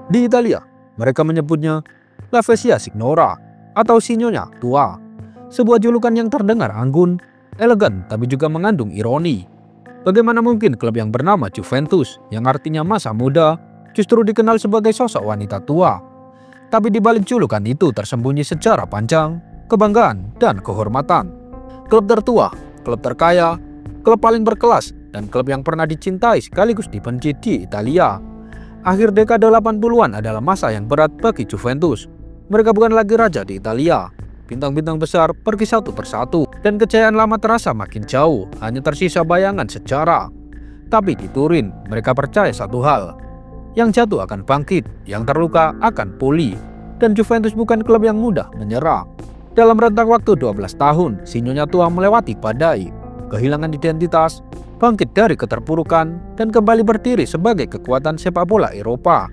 Di Italia, mereka menyebutnya La Vecchia Signora atau Sinyonya Tua, sebuah julukan yang terdengar anggun, elegan, tapi juga mengandung ironi. Bagaimana mungkin klub yang bernama Juventus, yang artinya masa muda, justru dikenal sebagai sosok wanita tua? Tapi di balik julukan itu tersembunyi sejarah panjang, kebanggaan, dan kehormatan. Klub tertua, klub terkaya, klub paling berkelas, dan klub yang pernah dicintai sekaligus dibenci di Italia. Akhir dekade 80-an adalah masa yang berat bagi Juventus. Mereka bukan lagi raja di Italia. Bintang-bintang besar pergi satu persatu, dan kejayaan lama terasa makin jauh, hanya tersisa bayangan sejarah. Tapi di Turin, mereka percaya satu hal. Yang jatuh akan bangkit, yang terluka akan pulih. Dan Juventus bukan klub yang mudah menyerah. Dalam rentang waktu 12 tahun, Sinyonya Tua melewati badai, kehilangan identitas, bangkit dari keterpurukan, dan kembali berdiri sebagai kekuatan sepak bola Eropa.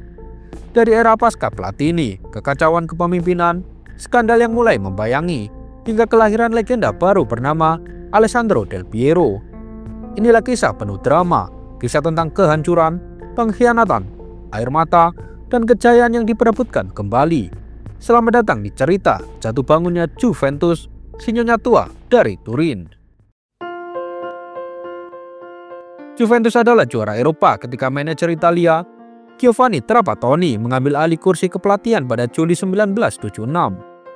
Dari era pasca Platini, kekacauan kepemimpinan, skandal yang mulai membayangi, hingga kelahiran legenda baru bernama Alessandro Del Piero. Inilah kisah penuh drama, kisah tentang kehancuran, pengkhianatan, air mata, dan kejayaan yang diperebutkan kembali. Selamat datang di cerita jatuh bangunnya Juventus, Sinyonya Tua dari Turin. Juventus adalah juara Eropa ketika manajer Italia Giovanni Trapattoni mengambil alih kursi kepelatihan pada Juli 1976.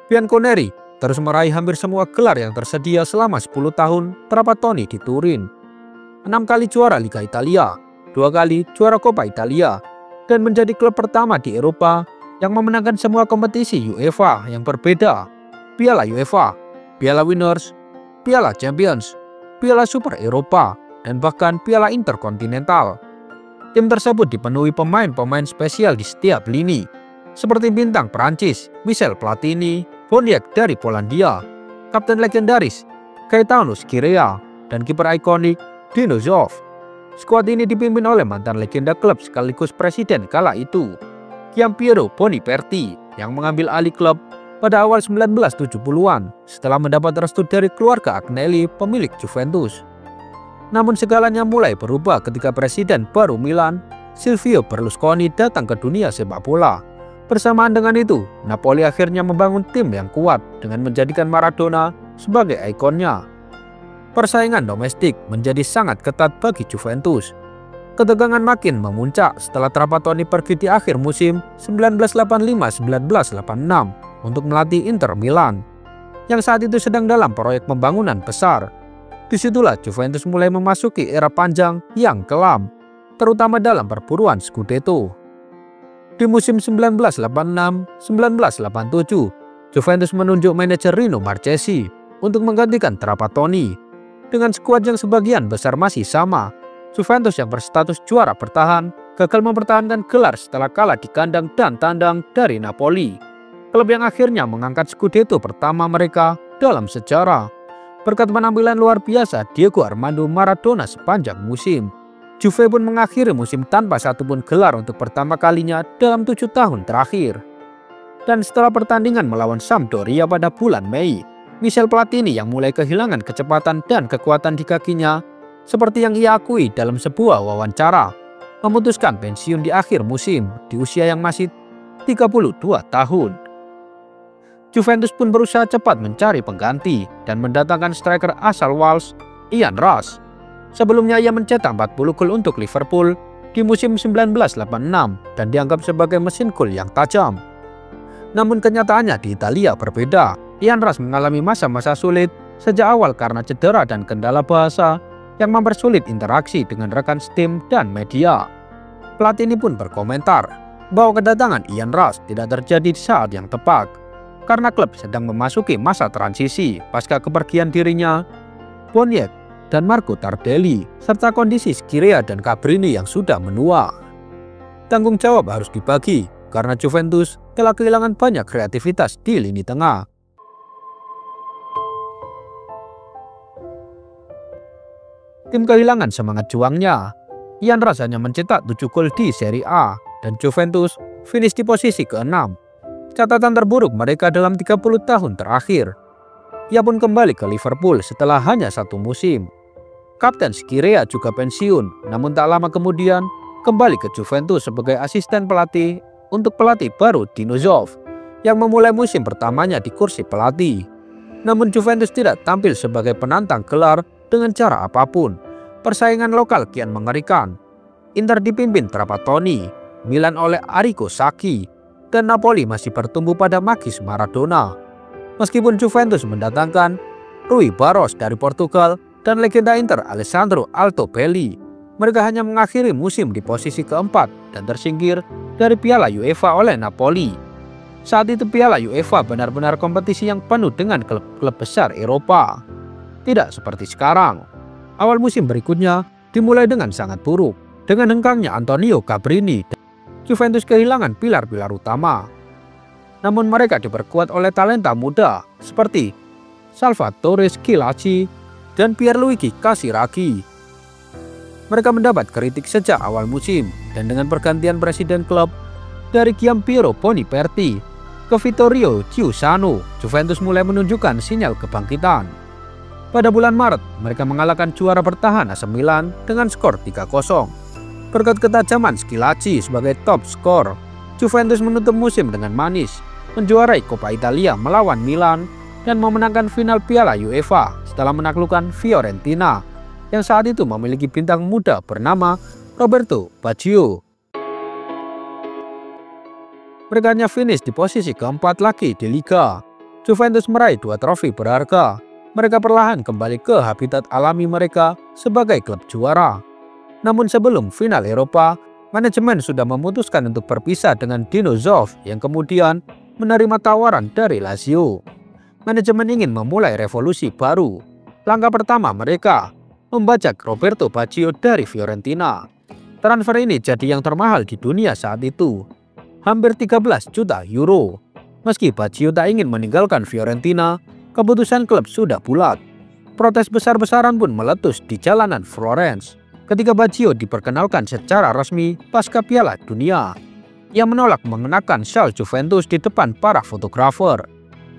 Bianconeri terus meraih hampir semua gelar yang tersedia selama 10 tahun Trapattoni di Turin. 6 kali juara Liga Italia, 2 kali juara Coppa Italia, dan menjadi klub pertama di Eropa yang memenangkan semua kompetisi UEFA yang berbeda. Piala UEFA, Piala Winners, Piala Champions, Piala Super Eropa, dan bahkan Piala Interkontinental. Tim tersebut dipenuhi pemain-pemain spesial di setiap lini, seperti bintang Prancis Michel Platini, Boniek dari Polandia, kapten legendaris Gaetano Scirea, dan kiper ikonik Dino Zoff. Skuad ini dipimpin oleh mantan legenda klub sekaligus presiden kala itu, Giampiero Boniperti, yang mengambil alih klub pada awal 1970-an setelah mendapat restu dari keluarga Agnelli, pemilik Juventus. Namun segalanya mulai berubah ketika presiden baru Milan, Silvio Berlusconi, datang ke dunia sepak bola. Bersamaan dengan itu, Napoli akhirnya membangun tim yang kuat dengan menjadikan Maradona sebagai ikonnya. Persaingan domestik menjadi sangat ketat bagi Juventus. Ketegangan makin memuncak setelah Trapattoni pergi di akhir musim 1985-1986 untuk melatih Inter Milan, yang saat itu sedang dalam proyek pembangunan besar. Disitulah Juventus mulai memasuki era panjang yang kelam, terutama dalam perburuan Scudetto. Di musim 1986-1987, Juventus menunjuk manajer Rino Marchesi untuk menggantikan Trapattoni. Dengan skuad yang sebagian besar masih sama, Juventus yang berstatus juara bertahan gagal mempertahankan gelar setelah kalah di kandang dan tandang dari Napoli, klub yang akhirnya mengangkat Scudetto pertama mereka dalam sejarah. Berkat penampilan luar biasa Diego Armando Maradona sepanjang musim, Juve pun mengakhiri musim tanpa satupun gelar untuk pertama kalinya dalam 7 tahun terakhir. Dan setelah pertandingan melawan Sampdoria pada bulan Mei, Michel Platini yang mulai kehilangan kecepatan dan kekuatan di kakinya, seperti yang ia akui dalam sebuah wawancara, memutuskan pensiun di akhir musim di usia yang masih 32 tahun. Juventus pun berusaha cepat mencari pengganti dan mendatangkan striker asal Wales, Ian Rush. Sebelumnya ia mencetak 40 gol untuk Liverpool di musim 1986 dan dianggap sebagai mesin gol yang tajam. Namun kenyataannya di Italia berbeda. Ian Rush mengalami masa-masa sulit sejak awal karena cedera dan kendala bahasa yang mempersulit interaksi dengan rekan setim dan media. Platini pun berkomentar bahwa kedatangan Ian Rush tidak terjadi di saat yang tepat, karena klub sedang memasuki masa transisi pasca kepergian dirinya, Boniek, dan Marco Tardelli, serta kondisi Scirea dan Cabrini yang sudah menua. Tanggung jawab harus dibagi karena Juventus telah kehilangan banyak kreativitas di lini tengah. Tim kehilangan semangat juangnya. Ian Rush hanya mencetak 7 gol di Serie A dan Juventus finish di posisi ke-6. Catatan terburuk mereka dalam 30 tahun terakhir. Ia pun kembali ke Liverpool setelah hanya 1 musim. Kapten Scirea juga pensiun, namun tak lama kemudian kembali ke Juventus sebagai asisten pelatih untuk pelatih baru Dino Zoff yang memulai musim pertamanya di kursi pelatih. Namun Juventus tidak tampil sebagai penantang gelar dengan cara apapun. Persaingan lokal kian mengerikan. Inter dipimpin Trapattoni, Milan oleh Arrigo Sacchi, dan Napoli masih bertumbuh pada magis Maradona. Meskipun Juventus mendatangkan Rui Barros dari Portugal dan legenda Inter Alessandro Altobelli, mereka hanya mengakhiri musim di posisi keempat dan tersingkir dari Piala UEFA oleh Napoli. Saat itu Piala UEFA benar-benar kompetisi yang penuh dengan klub-klub besar Eropa. Tidak seperti sekarang. Awal musim berikutnya dimulai dengan sangat buruk. Dengan hengkangnya Antonio Cabrini, Juventus kehilangan pilar-pilar utama. Namun mereka diperkuat oleh talenta muda seperti Salvatore Schillaci dan Pierluigi Casiraghi. Mereka mendapat kritik sejak awal musim, dan dengan pergantian presiden klub dari Giampiero Boniperti ke Vittorio Giussano, Juventus mulai menunjukkan sinyal kebangkitan. Pada bulan Maret, mereka mengalahkan juara bertahan AC Milan dengan skor 3-0. Berkat ketajaman Schillaci sebagai top skor, Juventus menutup musim dengan manis, menjuarai Coppa Italia melawan Milan dan memenangkan final Piala UEFA setelah menaklukkan Fiorentina yang saat itu memiliki bintang muda bernama Roberto Baggio. Mereka hanya finish di posisi keempat lagi di Liga. Juventus meraih 2 trofi berharga. Mereka perlahan kembali ke habitat alami mereka sebagai klub juara. Namun sebelum final Eropa, manajemen sudah memutuskan untuk berpisah dengan Dino Zoff yang kemudian menerima tawaran dari Lazio. Manajemen ingin memulai revolusi baru. Langkah pertama mereka membajak Roberto Baggio dari Fiorentina. Transfer ini jadi yang termahal di dunia saat itu, hampir 13 juta euro. Meski Baggio tak ingin meninggalkan Fiorentina, keputusan klub sudah bulat. Protes besar-besaran pun meletus di jalanan Florence ketika Baggio diperkenalkan secara resmi pasca Piala Dunia. Ia menolak mengenakan sjal Juventus di depan para fotografer.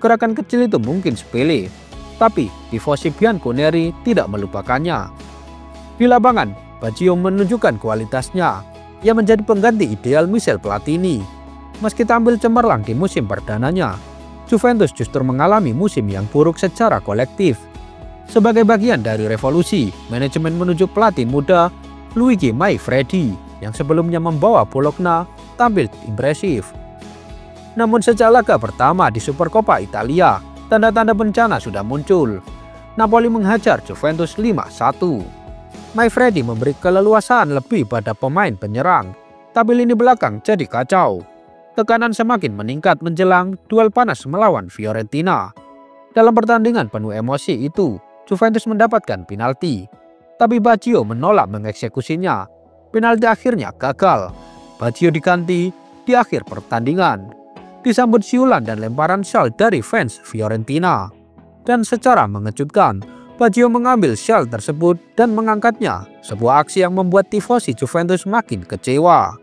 Gerakan kecil itu mungkin sepele, tapi tifosi Bianconeri tidak melupakannya. Di lapangan, Baggio menunjukkan kualitasnya. Ia menjadi pengganti ideal Michel Platini. Meski tampil cemerlang di musim perdananya, Juventus justru mengalami musim yang buruk secara kolektif. Sebagai bagian dari revolusi, manajemen menunjuk pelatih muda Luigi Manfredi yang sebelumnya membawa Bologna tampil impresif. Namun sejak laga pertama di Supercoppa Italia, tanda-tanda bencana sudah muncul. Napoli menghajar Juventus 5-1. Manfredi memberi keleluasaan lebih pada pemain penyerang, tapi lini belakang jadi kacau. Tekanan semakin meningkat menjelang duel panas melawan Fiorentina. Dalam pertandingan penuh emosi itu, Juventus mendapatkan penalti, tapi Baggio menolak mengeksekusinya. Penalti akhirnya gagal. Baggio diganti di akhir pertandingan, disambut siulan dan lemparan sjal dari fans Fiorentina. Dan secara mengejutkan, Baggio mengambil sjal tersebut dan mengangkatnya, sebuah aksi yang membuat tifosi Juventus makin kecewa.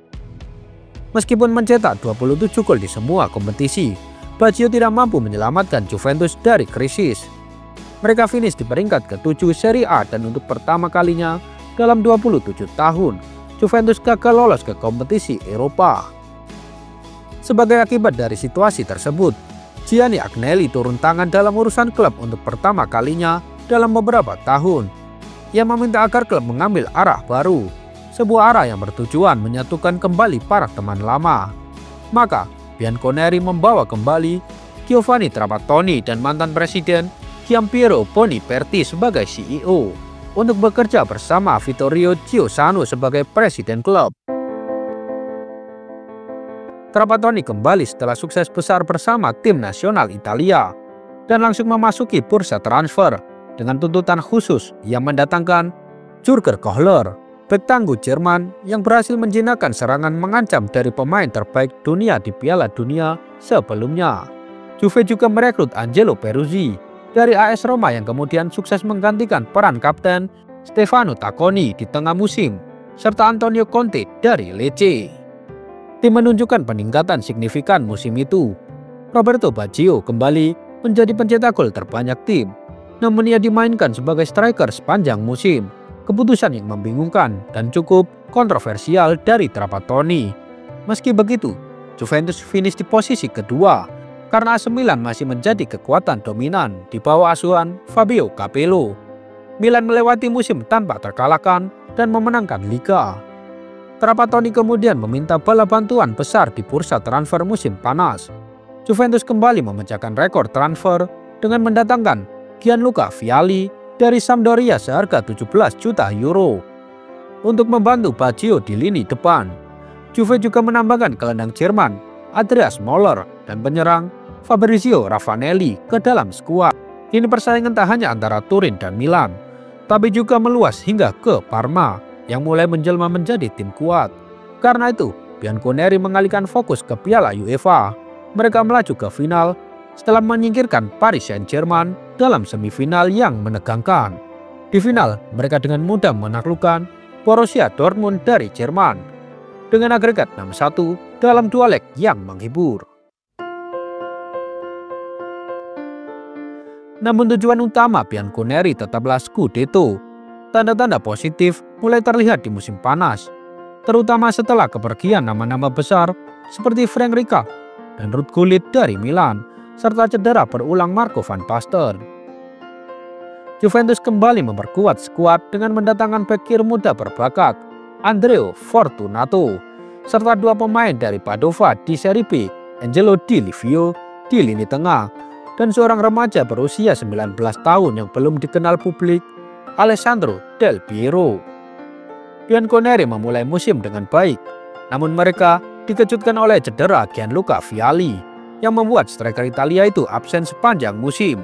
Meskipun mencetak 27 gol di semua kompetisi, Baggio tidak mampu menyelamatkan Juventus dari krisis. Mereka finish di peringkat ke-7 Serie A dan untuk pertama kalinya dalam 27 tahun, Juventus gagal lolos ke kompetisi Eropa. Sebagai akibat dari situasi tersebut, Gianni Agnelli turun tangan dalam urusan klub untuk pertama kalinya dalam beberapa tahun. Ia meminta agar klub mengambil arah baru, sebuah arah yang bertujuan menyatukan kembali para teman lama. Maka, Bianconeri membawa kembali Giovanni Trapattoni dan mantan presiden Giampiero Boniperti sebagai CEO untuk bekerja bersama Vittorio Giussano sebagai presiden klub. Trapattoni kembali setelah sukses besar bersama tim nasional Italia dan langsung memasuki bursa transfer dengan tuntutan khusus yang mendatangkan Jurgen Kohler, bek tangguh Jerman yang berhasil menjinakkan serangan mengancam dari pemain terbaik dunia di Piala Dunia sebelumnya. Juve juga merekrut Angelo Peruzzi dari AS Roma yang kemudian sukses menggantikan peran kapten Stefano Tacconi di tengah musim, serta Antonio Conte dari Lecce. Tim menunjukkan peningkatan signifikan musim itu. Roberto Baggio kembali menjadi pencetak gol terbanyak tim, namun ia dimainkan sebagai striker sepanjang musim. Keputusan yang membingungkan dan cukup kontroversial dari Trapattoni. Meski begitu, Juventus finish di posisi kedua karena AC Milan masih menjadi kekuatan dominan di bawah asuhan Fabio Capello. Milan melewati musim tanpa terkalahkan dan memenangkan Liga. Trapattoni kemudian meminta bala bantuan besar di bursa transfer musim panas. Juventus kembali memecahkan rekor transfer dengan mendatangkan Gianluca Vialli dari Sampdoria seharga 17 juta euro untuk membantu Baggio di lini depan. Juve juga menambahkan gelandang Jerman Andreas Möller dan penyerang Fabrizio Ravanelli ke dalam skuad. Kini persaingan tak hanya antara Turin dan Milan, tapi juga meluas hingga ke Parma yang mulai menjelma menjadi tim kuat. Karena itu, Bianconeri mengalihkan fokus ke Piala UEFA. Mereka melaju ke final setelah menyingkirkan Paris Saint-Germain dalam semifinal yang menegangkan. Di final, mereka dengan mudah menaklukkan Borussia Dortmund dari Jerman dengan agregat 6-1 dalam dua leg yang menghibur. Namun tujuan utama Bianconeri tetaplah Scudetto. Tanda-tanda positif mulai terlihat di musim panas, terutama setelah kepergian nama-nama besar seperti Frank Rijkaard dan Ruud Gullit dari Milan, serta cedera berulang Marco van Basten. Juventus kembali memperkuat skuad dengan mendatangkan bek kiri muda berbakat Andrea Fortunato, serta dua pemain dari Padova di Serie B, Angelo Di Livio di lini tengah, dan seorang remaja berusia 19 tahun yang belum dikenal publik, Alessandro Del Piero. Bianconeri memulai musim dengan baik, namun mereka dikejutkan oleh cedera Gianluca Vialli yang membuat striker Italia itu absen sepanjang musim.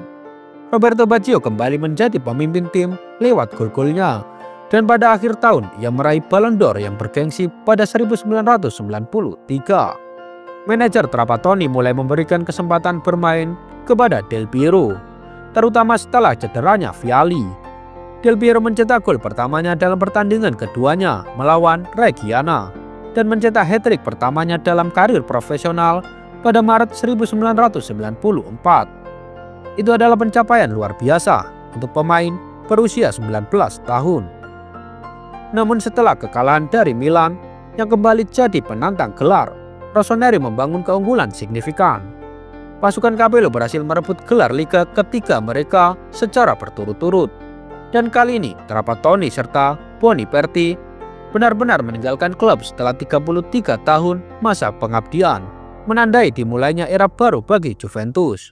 Roberto Baggio kembali menjadi pemimpin tim lewat gol-golnya, dan pada akhir tahun ia meraih Ballon d'Or yang bergengsi pada 1993. Manajer Trapattoni mulai memberikan kesempatan bermain kepada Del Piero, terutama setelah cederanya Vialli. Del Piero mencetak gol pertamanya dalam pertandingan keduanya melawan Reggiana dan mencetak hat-trick pertamanya dalam karir profesional pada Maret 1994. Itu adalah pencapaian luar biasa untuk pemain berusia 19 tahun. Namun setelah kekalahan dari Milan yang kembali jadi penantang gelar, Rossoneri membangun keunggulan signifikan. Pasukan Capello berhasil merebut gelar Liga ketiga mereka secara berturut-turut. Dan kali ini Trapattoni serta Boniperti benar-benar meninggalkan klub setelah 33 tahun masa pengabdian, menandai dimulainya era baru bagi Juventus.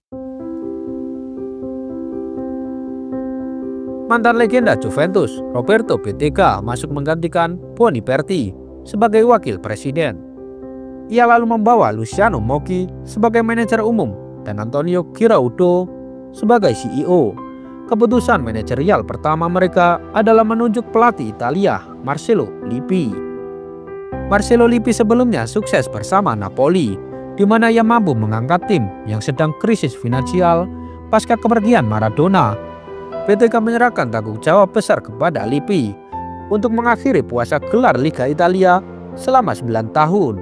Mantan legenda Juventus, Roberto Bettega, masuk menggantikan Boniperti sebagai wakil presiden. Ia lalu membawa Luciano Mocchi sebagai manajer umum dan Antonio Giraudo sebagai CEO. Keputusan manajerial pertama mereka adalah menunjuk pelatih Italia, Marcello Lippi. Marcello Lippi sebelumnya sukses bersama Napoli, di mana ia mampu mengangkat tim yang sedang krisis finansial pasca kepergian Maradona. Bettega menyerahkan tanggung jawab besar kepada Lippi untuk mengakhiri puasa gelar Liga Italia selama 9 tahun.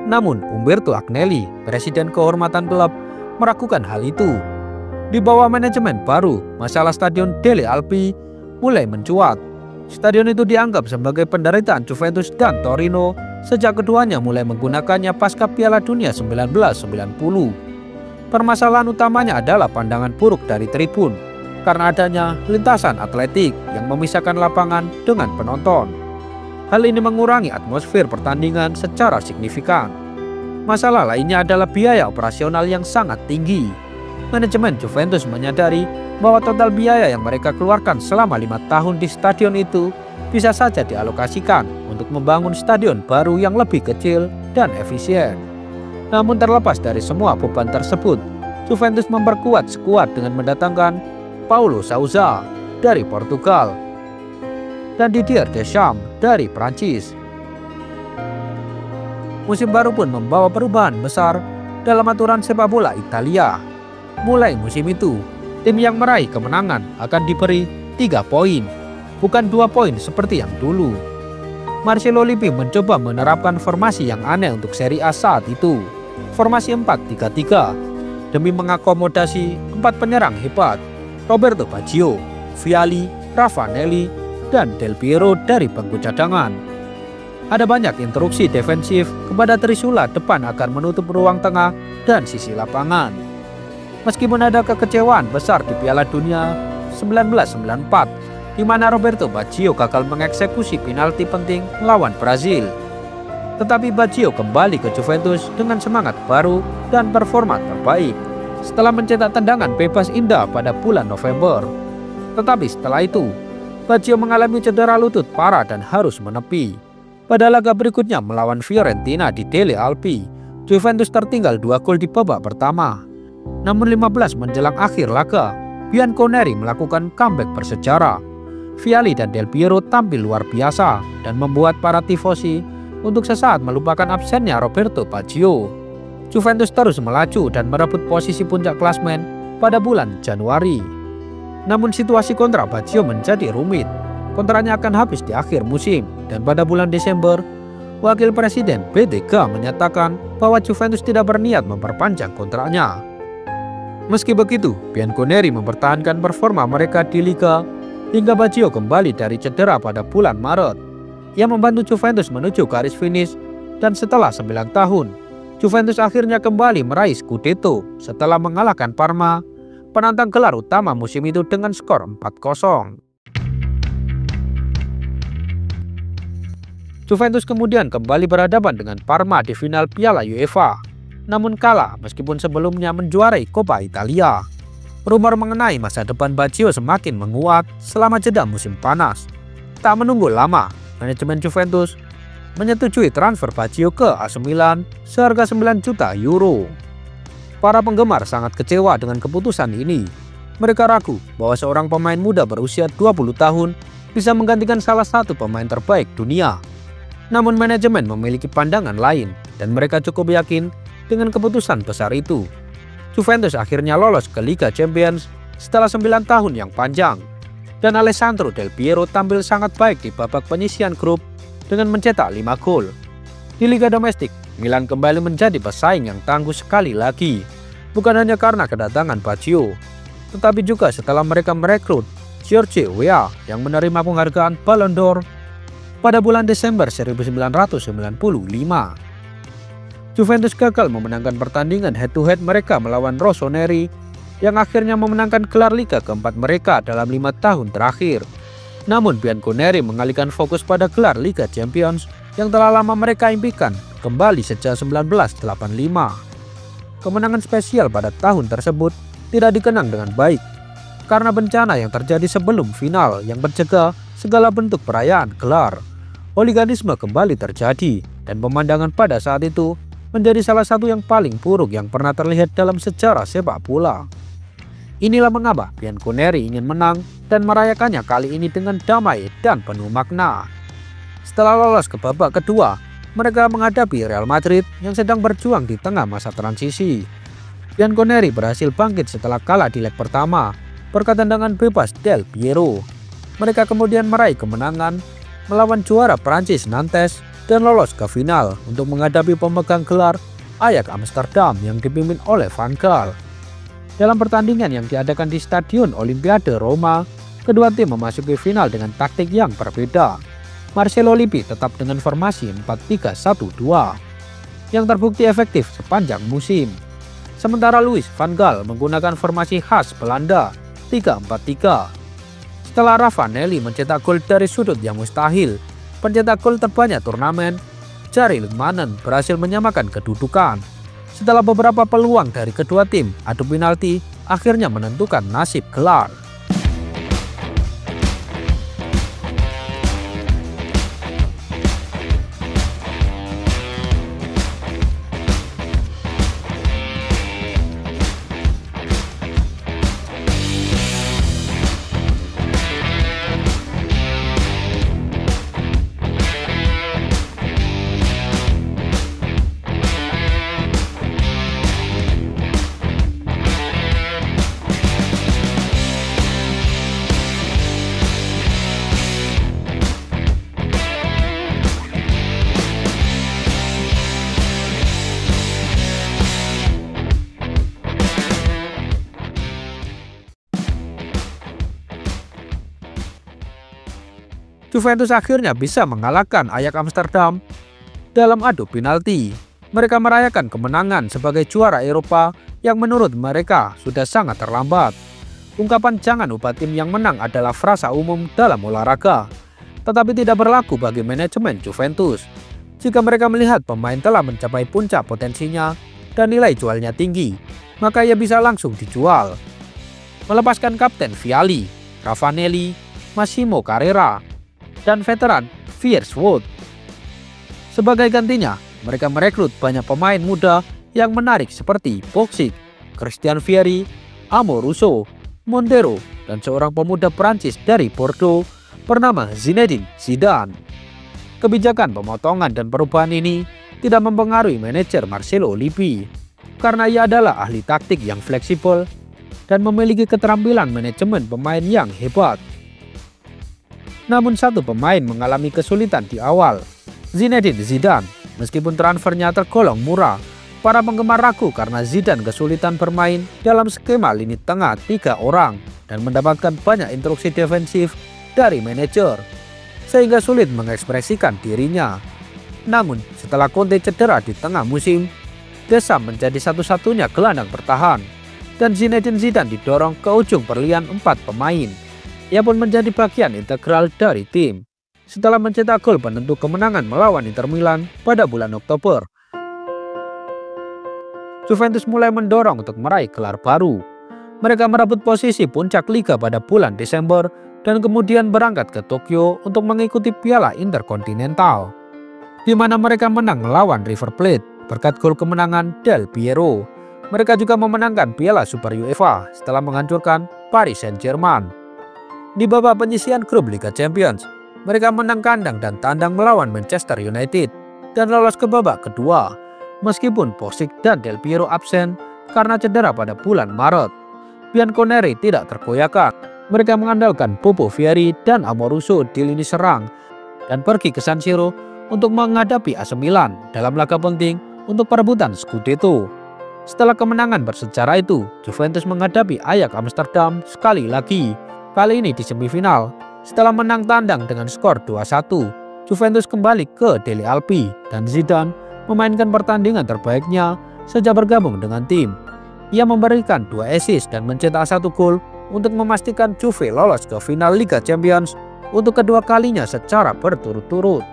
Namun Umberto Agnelli, presiden kehormatan klub, meragukan hal itu. Di bawah manajemen baru, masalah Stadion Delle Alpi mulai mencuat. Stadion itu dianggap sebagai penderitaan Juventus dan Torino sejak keduanya mulai menggunakannya pasca Piala Dunia 1990. Permasalahan utamanya adalah pandangan buruk dari tribun karena adanya lintasan atletik yang memisahkan lapangan dengan penonton. Hal ini mengurangi atmosfer pertandingan secara signifikan. Masalah lainnya adalah biaya operasional yang sangat tinggi. Manajemen Juventus menyadari bahwa total biaya yang mereka keluarkan selama 5 tahun di stadion itu bisa saja dialokasikan untuk membangun stadion baru yang lebih kecil dan efisien. Namun terlepas dari semua beban tersebut, Juventus memperkuat skuad dengan mendatangkan Paulo Sousa dari Portugal dan Didier Deschamps dari Prancis. Musim baru pun membawa perubahan besar dalam aturan sepak bola Italia. Mulai musim itu, tim yang meraih kemenangan akan diberi 3 poin, bukan 2 poin seperti yang dulu. Marcello Lippi mencoba menerapkan formasi yang aneh untuk Serie A saat itu, formasi 4-3-3, demi mengakomodasi 4 penyerang hebat, Roberto Baggio, Vialli, Ravanelli, dan Del Piero dari bangku cadangan. Ada banyak instruksi defensif kepada Trisula depan agar menutup ruang tengah dan sisi lapangan. Meskipun ada kekecewaan besar di Piala Dunia 1994, di mana Roberto Baggio gagal mengeksekusi penalti penting melawan Brazil. Tetapi Baggio kembali ke Juventus dengan semangat baru dan performa terbaik setelah mencetak tendangan bebas indah pada bulan November. Tetapi setelah itu, Baggio mengalami cedera lutut parah dan harus menepi. Pada laga berikutnya melawan Fiorentina di Delle Alpi, Juventus tertinggal 2 gol di babak pertama. Namun 15 menjelang akhir laga, Bianconeri melakukan comeback bersejarah. Vialli dan Del Piero tampil luar biasa dan membuat para tifosi untuk sesaat melupakan absennya Roberto Baggio. Juventus terus melaju dan merebut posisi puncak klasemen pada bulan Januari. Namun situasi kontrak Baggio menjadi rumit. Kontraknya akan habis di akhir musim dan pada bulan Desember, Wakil Presiden BTK menyatakan bahwa Juventus tidak berniat memperpanjang kontraknya. Meski begitu, Bianconeri mempertahankan performa mereka di Liga hingga Baggio kembali dari cedera pada bulan Maret. Ia membantu Juventus menuju garis finish dan setelah 9 tahun, Juventus akhirnya kembali meraih Scudetto setelah mengalahkan Parma, penantang gelar utama musim itu dengan skor 4-0. Juventus kemudian kembali berhadapan dengan Parma di final Piala UEFA, namun kalah meskipun sebelumnya menjuarai Coppa Italia. Rumor mengenai masa depan Baggio semakin menguat selama jeda musim panas. Tak menunggu lama, manajemen Juventus menyetujui transfer Baggio ke AC Milan seharga 9 juta euro. Para penggemar sangat kecewa dengan keputusan ini. Mereka ragu bahwa seorang pemain muda berusia 20 tahun bisa menggantikan salah satu pemain terbaik dunia. Namun manajemen memiliki pandangan lain dan mereka cukup yakin dengan keputusan besar itu. Juventus akhirnya lolos ke Liga Champions setelah 9 tahun yang panjang. Dan Alessandro Del Piero tampil sangat baik di babak penyisihan grup dengan mencetak 5 gol. Di Liga Domestik, Milan kembali menjadi pesaing yang tangguh sekali lagi. Bukan hanya karena kedatangan Baggio, tetapi juga setelah mereka merekrut Giorgio Weah yang menerima penghargaan Ballon d'Or pada bulan Desember 1995. Juventus gagal memenangkan pertandingan head-to-head mereka melawan Rossoneri yang akhirnya memenangkan gelar Liga keempat mereka dalam 5 tahun terakhir. Namun Bianconeri mengalihkan fokus pada gelar Liga Champions yang telah lama mereka impikan kembali sejak 1985. Kemenangan spesial pada tahun tersebut tidak dikenang dengan baik karena bencana yang terjadi sebelum final yang mencegah segala bentuk perayaan gelar. Hooliganisme kembali terjadi dan pemandangan pada saat itu menjadi salah satu yang paling buruk yang pernah terlihat dalam sejarah sepak bola. Inilah mengapa Bianconeri ingin menang dan merayakannya kali ini dengan damai dan penuh makna. Setelah lolos ke babak kedua, mereka menghadapi Real Madrid yang sedang berjuang di tengah masa transisi. Bianconeri berhasil bangkit setelah kalah di leg pertama berkat tendangan bebas Del Piero. Mereka kemudian meraih kemenangan melawan juara Prancis Nantes dan lolos ke final untuk menghadapi pemegang gelar Ajax Amsterdam yang dipimpin oleh Van Gaal. Dalam pertandingan yang diadakan di Stadion Olimpiade Roma, kedua tim memasuki final dengan taktik yang berbeda. Marcelo Lippi tetap dengan formasi 4-3-1-2 yang terbukti efektif sepanjang musim. Sementara Louis van Gaal menggunakan formasi khas Belanda 3-4-3. Setelah Ravanelli mencetak gol dari sudut yang mustahil, pencetak gol terbanyak turnamen, Jari Littmanen berhasil menyamakan kedudukan. Setelah beberapa peluang dari kedua tim, adu penalti akhirnya menentukan nasib gelar. Juventus akhirnya bisa mengalahkan Ajax Amsterdam dalam adu penalti. Mereka merayakan kemenangan sebagai juara Eropa yang menurut mereka sudah sangat terlambat. Ungkapan jangan ubah tim yang menang adalah frasa umum dalam olahraga, tetapi tidak berlaku bagi manajemen Juventus. Jika mereka melihat pemain telah mencapai puncak potensinya dan nilai jualnya tinggi, maka ia bisa langsung dijual. Melepaskan kapten Vialli, Ravanelli, Massimo Carrera, dan veteran Veerwood. Sebagai gantinya, mereka merekrut banyak pemain muda yang menarik seperti Boxic, Christian Vieri, Amoruso, Montero, dan seorang pemuda Prancis dari Bordeaux bernama Zinedine Zidane. Kebijakan pemotongan dan perubahan ini tidak mempengaruhi manajer Marcelo Lippi karena ia adalah ahli taktik yang fleksibel dan memiliki keterampilan manajemen pemain yang hebat. Namun satu pemain mengalami kesulitan di awal, Zinedine Zidane. Meskipun transfernya tergolong murah, para penggemar ragu karena Zidane kesulitan bermain dalam skema lini tengah 3 orang dan mendapatkan banyak instruksi defensif dari manajer, sehingga sulit mengekspresikan dirinya. Namun setelah Conte cedera di tengah musim, Deschamps menjadi satu-satunya gelandang bertahan dan Zinedine Zidane didorong ke ujung perlihan 4 pemain. Ia pun menjadi bagian integral dari tim setelah mencetak gol penentu kemenangan melawan Inter Milan pada bulan Oktober. Juventus mulai mendorong untuk meraih gelar baru. Mereka merebut posisi puncak liga pada bulan Desember dan kemudian berangkat ke Tokyo untuk mengikuti Piala Interkontinental, di mana mereka menang melawan River Plate berkat gol kemenangan Del Piero. Mereka juga memenangkan Piala Super UEFA setelah menghancurkan Paris Saint-Germain. Di babak penyisihan grup Liga Champions, mereka menang kandang dan tandang melawan Manchester United dan lolos ke babak kedua, meskipun Boxic dan Del Piero absen karena cedera pada bulan Maret. Bianconeri tidak tergoyahkan. Mereka mengandalkan Bobo Vieri dan Amoruso di lini serang dan pergi ke San Siro untuk menghadapi AC Milan dalam laga penting untuk perebutan Scudetto. Setelah kemenangan bersejarah itu, Juventus menghadapi Ajax Amsterdam sekali lagi, kali ini di semifinal. Setelah menang tandang dengan skor 2-1, Juventus kembali ke Delle Alpi dan Zidane memainkan pertandingan terbaiknya sejak bergabung dengan tim. Ia memberikan 2 assist dan mencetak 1 gol untuk memastikan Juve lolos ke final Liga Champions untuk kedua kalinya secara berturut-turut.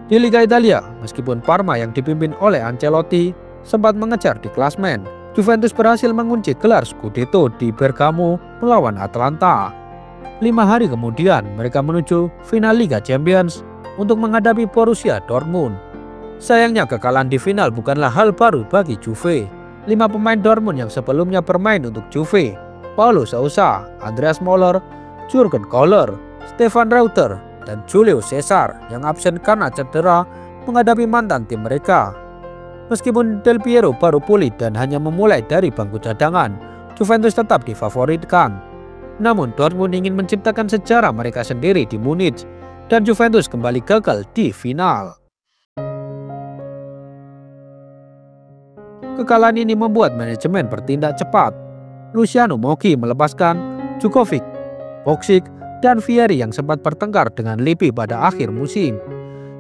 Di Liga Italia, meskipun Parma yang dipimpin oleh Ancelotti sempat mengejar di klasmen, Juventus berhasil mengunci gelar Scudetto di Bergamo melawan Atalanta. 5 hari kemudian mereka menuju final Liga Champions untuk menghadapi Borussia Dortmund. Sayangnya kekalahan di final bukanlah hal baru bagi Juve. 5 pemain Dortmund yang sebelumnya bermain untuk Juve, Paulo Sousa, Andreas Möller, Jurgen Kohler, Stefan Reuter, dan Julio Cesar yang absen karena cedera menghadapi mantan tim mereka. Meskipun Del Piero baru pulih dan hanya memulai dari bangku cadangan, Juventus tetap difavoritkan. Namun Dortmund ingin menciptakan sejarah mereka sendiri di Munich dan Juventus kembali gagal di final. Kekalahan ini membuat manajemen bertindak cepat. Luciano Moggi melepaskan Djukovic, Boxic, dan Vieri yang sempat bertengkar dengan Lippi pada akhir musim.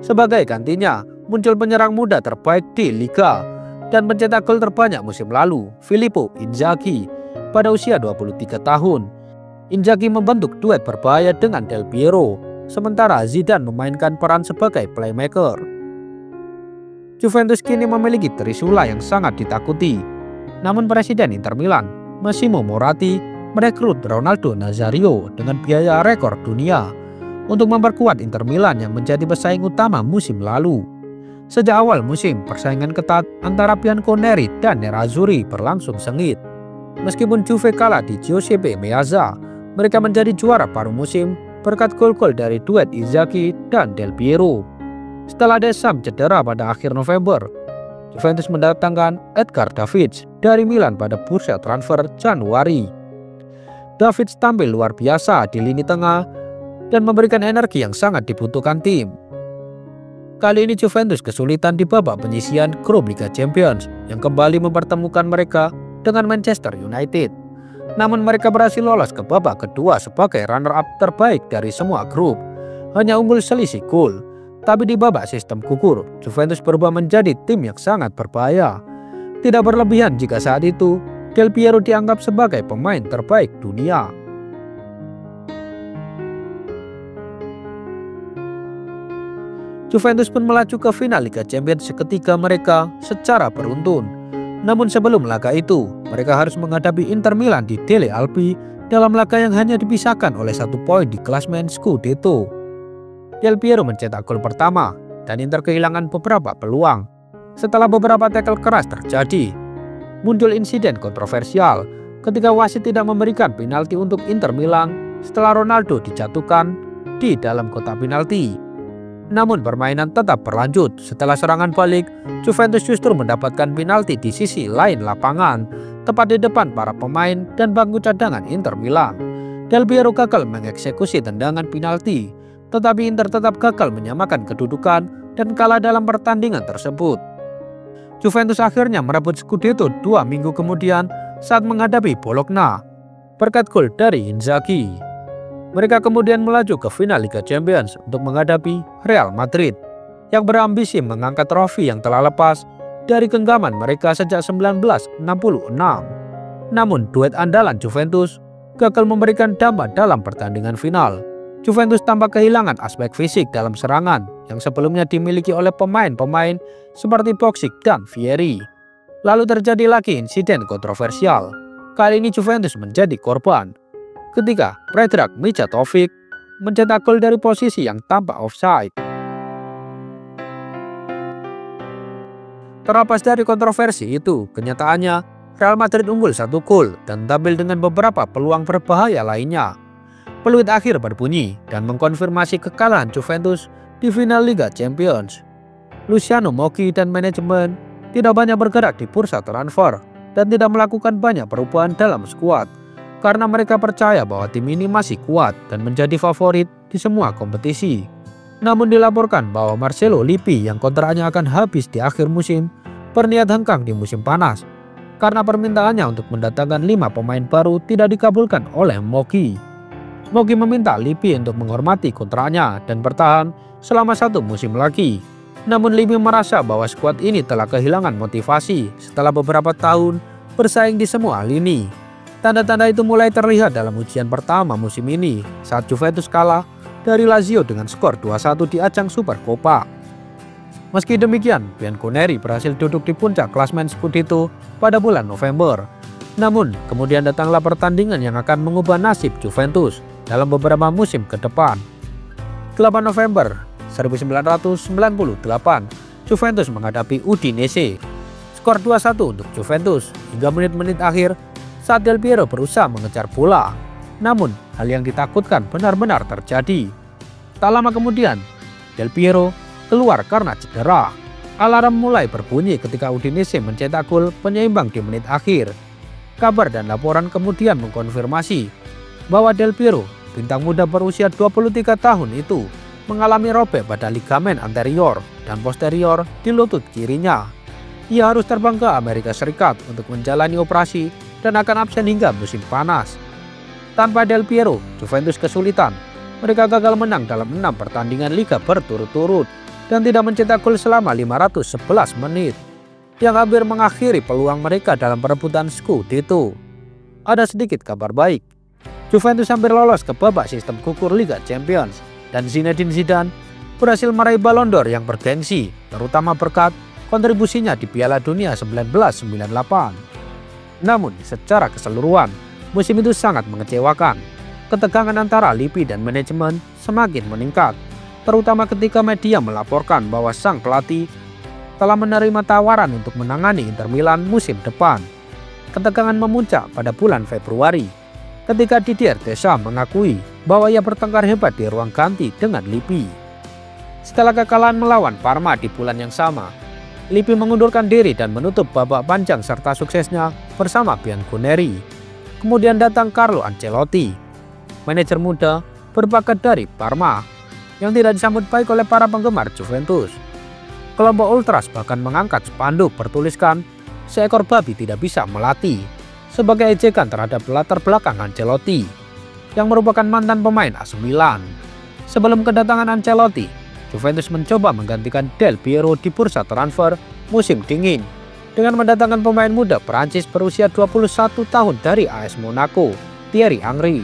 Sebagai gantinya, muncul penyerang muda terbaik di Liga dan mencetak gol terbanyak musim lalu, Filippo Inzaghi, pada usia 23 tahun. Inzaghi membentuk duet berbahaya dengan Del Piero, sementara Zidane memainkan peran sebagai playmaker. Juventus kini memiliki trisula yang sangat ditakuti. Namun Presiden Inter Milan, Massimo Moratti, merekrut Ronaldo Nazario dengan biaya rekor dunia untuk memperkuat Inter Milan yang menjadi pesaing utama musim lalu. Sejak awal musim, persaingan ketat antara Bianconeri dan Nerazzurri berlangsung sengit. Meskipun Juve kalah di Giuseppe Meazza, mereka menjadi juara paruh musim berkat gol-gol dari duet Inzaghi dan Del Piero. Setelah Deschamps cedera pada akhir November, Juventus mendatangkan Edgar Davids dari Milan pada bursa transfer Januari. Davids tampil luar biasa di lini tengah dan memberikan energi yang sangat dibutuhkan tim. Kali ini Juventus kesulitan di babak penyisihan grup Liga Champions yang kembali mempertemukan mereka dengan Manchester United. Namun mereka berhasil lolos ke babak kedua sebagai runner-up terbaik dari semua grup. hanya unggul selisih gol. Tapi di babak sistem kukur, Juventus berubah menjadi tim yang sangat berbahaya. Tidak berlebihan jika saat itu Del Piero dianggap sebagai pemain terbaik dunia. Juventus pun melaju ke final Liga Champions seketika mereka secara beruntun. Namun sebelum laga itu, mereka harus menghadapi Inter Milan di Delle Alpi dalam laga yang hanya dipisahkan oleh 1 poin di klasemen Scudetto. Del Piero mencetak gol pertama dan Inter kehilangan beberapa peluang. Setelah beberapa tackle keras terjadi, muncul insiden kontroversial ketika wasit tidak memberikan penalti untuk Inter Milan setelah Ronaldo dijatuhkan di dalam kotak penalti. Namun permainan tetap berlanjut. Setelah serangan balik, Juventus justru mendapatkan penalti di sisi lain lapangan, tepat di depan para pemain dan bangku cadangan Inter Milan. Del Piero gagal mengeksekusi tendangan penalti, tetapi Inter tetap gagal menyamakan kedudukan dan kalah dalam pertandingan tersebut. Juventus akhirnya merebut Scudetto 2 minggu kemudian saat menghadapi Bologna berkat gol dari Inzaghi. Mereka kemudian melaju ke final Liga Champions untuk menghadapi Real Madrid yang berambisi mengangkat trofi yang telah lepas dari genggaman mereka sejak 1966. Namun duet andalan Juventus gagal memberikan dampak dalam pertandingan final. Juventus tampak kehilangan aspek fisik dalam serangan yang sebelumnya dimiliki oleh pemain-pemain seperti Boksic dan Vieri. Lalu terjadi lagi insiden kontroversial. Kali ini Juventus menjadi korban ketika Predrag Mijatovic mencetak gol dari posisi yang tampak offside. Terlepas dari kontroversi itu, kenyataannya Real Madrid unggul 1 gol dan tampil dengan beberapa peluang berbahaya lainnya. Peluit akhir berbunyi dan mengkonfirmasi kekalahan Juventus di final Liga Champions. Luciano Moggi dan manajemen tidak banyak bergerak di bursa transfer dan tidak melakukan banyak perubahan dalam skuad, karena mereka percaya bahwa tim ini masih kuat dan menjadi favorit di semua kompetisi. Namun dilaporkan bahwa Marcelo Lippi yang kontraknya akan habis di akhir musim berniat hengkang di musim panas karena permintaannya untuk mendatangkan 5 pemain baru tidak dikabulkan oleh Moggi. Moggi meminta Lippi untuk menghormati kontraknya dan bertahan selama 1 musim lagi. Namun Lippi merasa bahwa skuad ini telah kehilangan motivasi setelah beberapa tahun bersaing di semua lini. Tanda-tanda itu mulai terlihat dalam ujian pertama musim ini saat Juventus kalah dari Lazio dengan skor 2-1 di ajang Supercoppa. Meski demikian, Bianconeri berhasil duduk di puncak klasemen Scudetto pada bulan November. Namun, kemudian datanglah pertandingan yang akan mengubah nasib Juventus dalam beberapa musim ke depan. 8 November 1998, Juventus menghadapi Udinese. Skor 2-1 untuk Juventus hingga menit-menit akhir saat Del Piero berusaha mengejar bola. Namun, hal yang ditakutkan benar-benar terjadi. Tak lama kemudian, Del Piero keluar karena cedera. Alarm mulai berbunyi ketika Udinese mencetak gol penyeimbang di menit akhir. Kabar dan laporan kemudian mengkonfirmasi bahwa Del Piero, bintang muda berusia 23 tahun itu, mengalami robek pada ligamen anterior dan posterior di lutut kirinya. Ia harus terbang ke Amerika Serikat untuk menjalani operasi dan akan absen hingga musim panas. Tanpa Del Piero, Juventus kesulitan. Mereka gagal menang dalam 6 pertandingan liga berturut-turut dan tidak mencetak gol selama 511 menit, yang hampir mengakhiri peluang mereka dalam perebutan Scudetto. Ada sedikit kabar baik. Juventus hampir lolos ke babak sistem kukur Liga Champions dan Zinedine Zidane berhasil meraih Ballon d'Or yang bergengsi, terutama berkat kontribusinya di Piala Dunia 1998. Namun, secara keseluruhan, musim itu sangat mengecewakan. Ketegangan antara Lippi dan manajemen semakin meningkat, terutama ketika media melaporkan bahwa sang pelatih telah menerima tawaran untuk menangani Inter Milan musim depan. Ketegangan memuncak pada bulan Februari ketika Didier Deschamps mengakui bahwa ia bertengkar hebat di ruang ganti dengan Lippi. Setelah kekalahan melawan Parma di bulan yang sama, Lippi mengundurkan diri dan menutup babak panjang serta suksesnya bersama Bianconeri. Kemudian datang Carlo Ancelotti, manajer muda berbakat dari Parma, yang tidak disambut baik oleh para penggemar Juventus. Kelompok Ultras bahkan mengangkat spanduk bertuliskan "Seekor babi tidak bisa melatih" sebagai ejekan terhadap latar belakang Ancelotti, yang merupakan mantan pemain AC Milan. Sebelum kedatangan Ancelotti, Juventus mencoba menggantikan Del Piero di bursa transfer musim dingin dengan mendatangkan pemain muda Prancis berusia 21 tahun dari AS Monaco, Thierry Henry.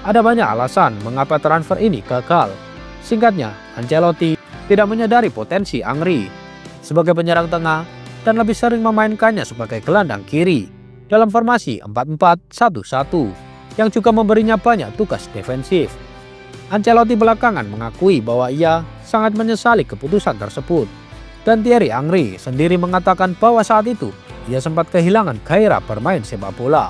Ada banyak alasan mengapa transfer ini gagal. Singkatnya, Ancelotti tidak menyadari potensi Henry sebagai penyerang tengah dan lebih sering memainkannya sebagai gelandang kiri dalam formasi 4-4-1-1 yang juga memberinya banyak tugas defensif. Ancelotti belakangan mengakui bahwa ia sangat menyesali keputusan tersebut, dan Thierry Henry sendiri mengatakan bahwa saat itu ia sempat kehilangan gairah bermain sepak bola.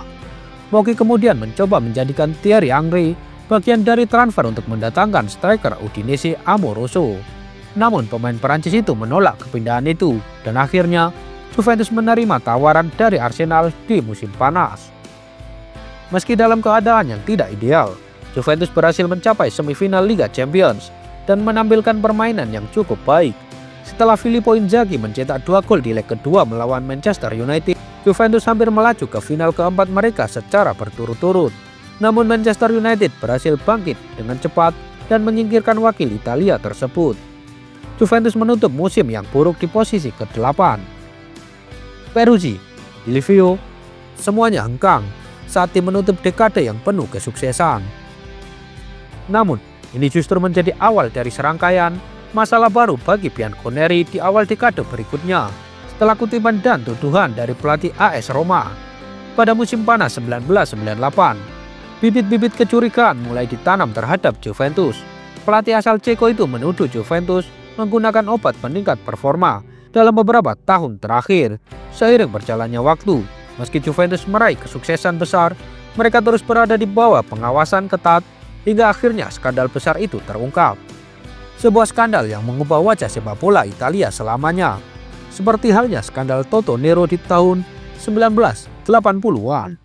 Moki kemudian mencoba menjadikan Thierry Henry bagian dari transfer untuk mendatangkan striker Udinese Amoroso. Namun pemain Perancis itu menolak kepindahan itu, dan akhirnya Juventus menerima tawaran dari Arsenal di musim panas. Meski dalam keadaan yang tidak ideal, Juventus berhasil mencapai semifinal Liga Champions dan menampilkan permainan yang cukup baik. Setelah Filippo Inzaghi mencetak 2 gol di leg kedua melawan Manchester United, Juventus hampir melaju ke final keempat mereka secara berturut-turut. Namun Manchester United berhasil bangkit dengan cepat dan menyingkirkan wakil Italia tersebut. Juventus menutup musim yang buruk di posisi ke-8. Peruzzi, Di Livio, semuanya hengkang saat tim menutup dekade yang penuh kesuksesan. Namun, ini justru menjadi awal dari serangkaian masalah baru bagi Bianconeri di awal dekade berikutnya setelah kutipan dan tuduhan dari pelatih AS Roma. Pada musim panas 1998, bibit-bibit kecurigaan mulai ditanam terhadap Juventus. Pelatih asal Ceko itu menuduh Juventus menggunakan obat peningkat performa dalam beberapa tahun terakhir. Seiring berjalannya waktu, meski Juventus meraih kesuksesan besar, mereka terus berada di bawah pengawasan ketat hingga akhirnya skandal besar itu terungkap. Sebuah skandal yang mengubah wajah sepak bola Italia selamanya, seperti halnya skandal Toto Nero di tahun 1980-an.